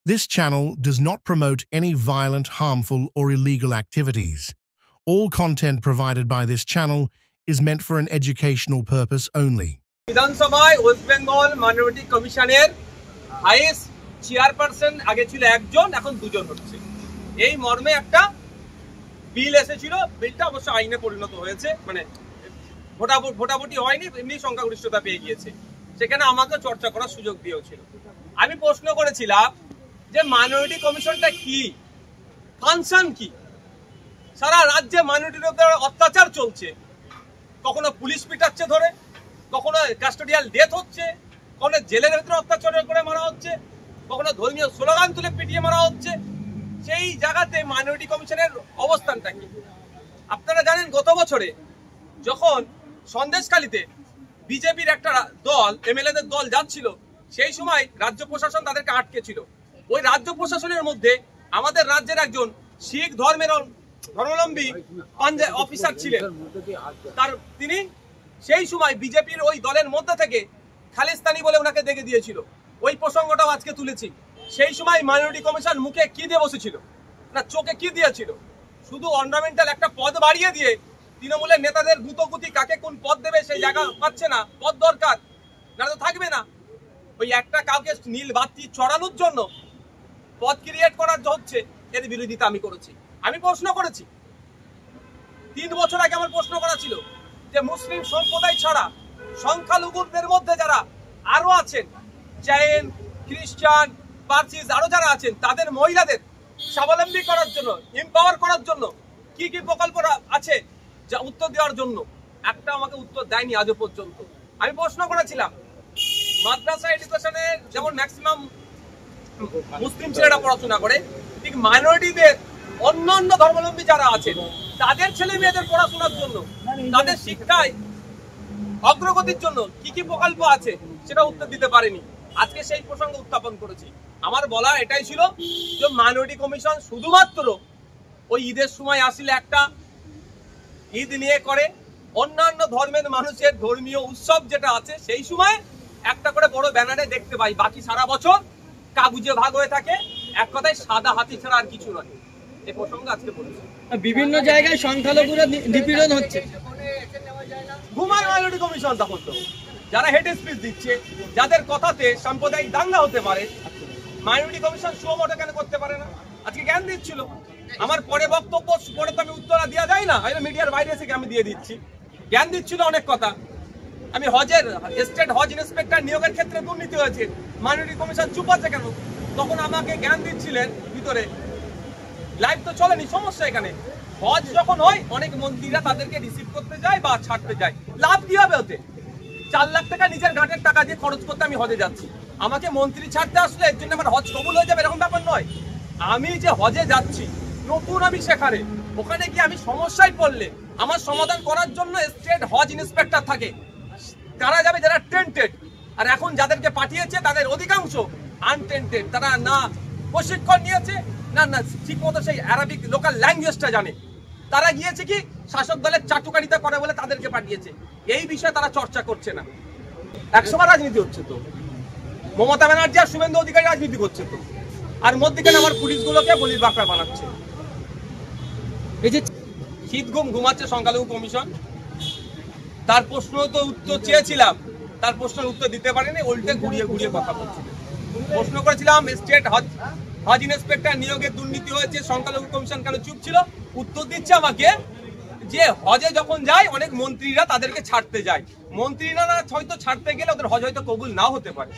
This channel does not promote any violent, harmful, or illegal activities. All content provided by this channel is meant for an educational purpose only. বিধানসভায় West Bengal minority কমিশনের highest chairperson আগে ছিল একজন, এখন দুজন হচ্ছে। এই মর্মে একটা বিল এসেছিল, বিলটা অবশ্য আইনে পরিণত হয়েছে, মানে ভোটাভুটি হয়নি, এমনি সংখ্যাগরিষ্ঠতা পেয়ে গিয়েছে। সেখানে আমাকে চর্চা করার সুযোগ দিয়েছিল। আমি প্রশ্ন করেছিলাম যে মাইনরিটি কমিশনটা কি, ফাংশন কি? সারা রাজ্যে মাইনরিটির উপর অত্যাচার চলছে, কখনো পুলিশ পিটাচ্ছে ধরে, কখনো কাস্টোডিয়াল ডেথ হচ্ছে, কখনো জেলের ভিতরে অত্যাচার করে মারা হচ্ছে, কখনো ধর্মীয় স্লোগান তুলে পিটিয়ে মারা হচ্ছে। সেই জায়গাতে মাইনরিটি কমিশনের অবস্থানটা কি? আপনারা জানেন গত বছরে যখন সন্দেশখালীতে বিজেপির একটা দল, এমএলএদের দল যাচ্ছিল, সেই সময় রাজ্য প্রশাসন তাদেরকে আটকে ছিল। ওই রাজ্য প্রশাসনের মধ্যে আমাদের রাজ্যের একজন শিখ ধর্মাবলম্বী অফিসার ছিলেন। তিনি সেই সময় বিজেপির ওই দলের মধ্যে থেকে খালিস্তানি বলে ওনাকে দেখে দিয়েছিল। ওই প্রসঙ্গটাও আজকে তুলেছি। সেই সময় মাইনরিটি কমিশন মুখে কি দিয়ে বসেছিল, না চোখে কি দিয়েছিল? শুধু অর্নামেন্টাল একটা পদ বাড়িয়ে দিয়ে তৃণমূলের নেতাদের গুতগুতি কাকে কোন পদ দেবে সেই জায়গা পাচ্ছে না। পদ দরকার, না তো থাকবে না। ওই একটা কাউকে নীল বাতি চড়ানোর জন্য পদ ক্রিয়েট করার হচ্ছে, এর বিরোধিতা আমি করেছি। আমি প্রশ্ন করেছি 3 বছর আগে, আমার প্রশ্ন করা ছিল যে মুসলিম সম্প্রদায় ছাড়া সংখ্যালঘুদের মধ্যে যারা আরো আছেন, জৈন, খ্রিস্টান, পার্সিস, আরো যারা আছেন, তাদের মহিলাদের স্বাবলম্বী করার জন্য, এম্পাওয়ার করার জন্য কি কি প্রকল্প আছে যা উত্তর দেওয়ার জন্য একটা আমাকে উত্তর দেয়নি আজও পর্যন্ত। আমি প্রশ্ন করেছিলাম মাদ্রাসা এডুকেশনে যেমন ম্যাক্সিমাম মুসলিম ছেলেরা পড়াশোনা করে, ঠিক মাইনরিটিদের অন্যান্য ধর্মাবলম্বী যারা আছেন তাদের ছেলে মেয়েদের পড়াশোনার জন্য, তাদের শিক্ষায় অগ্রগতির জন্য কি কি প্রকল্প আছে সেটা উত্তর দিতে পারেনি। আজকে সেই প্রসঙ্গ উত্থাপন করেছি। আমার বলা এটাই ছিল যে মাইনরিটি কমিশন শুধুমাত্র ওই ঈদের সময় আসলে একটা ঈদ নিয়ে করে, অন্যান্য ধর্মের মানুষের ধর্মীয় উৎসব যেটা আছে সেই সময় একটা করে বড় ব্যানারে দেখতে পাই, বাকি সারা বছর কাগুজে ভাগ হয়ে থাকে। এক কথায় সাদা হাতি ছাড়া আর কিছু নয়। এই প্রসঙ্গ আজকে বলছি। বিভিন্ন জায়গায় সংখ্যালঘুরা নিপীড়ন হচ্ছে, ঘুমায় মাইনরিটি কমিশন। তখন তো যারা হেড স্পিচ দিচ্ছে, যাদের কথাতে সাম্প্রদায়িক দাঙ্গা হতে পারে, মাইনরিটি কমিশন সুমোটো কেন করতে পারে না? আজকে জ্ঞান দিচ্ছিল। আমার পরে বক্তব্য পরে তো আমি উত্তর দেওয়া যায় না, মিডিয়ার বাইরে এসে আমি দিয়ে দিচ্ছি। জ্ঞান দিচ্ছিল অনেক কথা। আমি হজের স্টেট হজ ইন্সপেক্টর নিয়োগের ক্ষেত্রে দুর্নীতি হয়েছে, মাইনরিটি কমিশন চুপ আছে কেন? তখন আমাকে জ্ঞান দিচ্ছিলেন ভিতরে, লাইভ তো চলেনি। সমস্যা এখানে হজ যখন হয় অনেক মন্ত্রীরা তাদেরকে রিসিভ করতে যায় বা ছাড়তে যায়। লাভ কি হবে ওতে? 4 লাখ টাকা নিজের ঘাটের টাকা দিয়ে খরচ করতে আমি হজে যাচ্ছি, আমাকে মন্ত্রী ছাড়তে আসলে এর জন্য আমার হজ কবুল হয়ে যাবে এরকম ব্যাপার নয়। আমি যে হজে যাচ্ছি নতুন, আমি সেখানে ওখানে গিয়ে আমি সমস্যায় পড়লে আমার সমাধান করার জন্য স্টেট হজ ইন্সপেক্টর থাকে। তারা যাবে যারা টেন্টেড, আর এখন যাদেরকে পাঠিয়েছে তাদের অধিকাংশ আনটেন্টেড। তারা না প্রশিক্ষণ নিয়েছে, না ঠিক মতো সেই আরবিক লোকাল ল্যাঙ্গুয়েজটা জানে। তারা গিয়েছে কি শাসক দলের চাটুকারিতা করে বলে তাদেরকে পাঠিয়েছে। এই বিষয়ে তারা চর্চা করছে না। 100 বার রাজনীতি হচ্ছে তো, মমতা ব্যানার্জি আর শুভেন্দু অধিকারী রাজনীতি করছে তো, আর মধ্যখানে আমার পুলিশগুলোকে বলির বাঁকড়া বানাচ্ছে। এই যে শীত ঘুমাচ্ছে সংখ্যালঘু কমিশন, তার প্রশ্ন তো উত্তর চেয়েছিলাম, তার প্রশ্নের উত্তর দিতে পারেনি, উল্টে ঘুরিয়ে ঘুরিয়ে কথা বলছিলেন। প্রশ্ন করেছিলাম স্টেট হজ ইন্সপেক্টর নিয়োগের দুর্নীতি হয়েছে, সংখ্যালঘু কমিশন কেন চুপ ছিল? উত্তর দিচ্ছে আমাকে যে হজে যখন যায় অনেক মন্ত্রীরা তাদেরকে ছাড়তে যায়, মন্ত্রীরা হয়তো ছাড়তে গেলে ওদের হজ হয়তো কবুল নাও হতে পারে।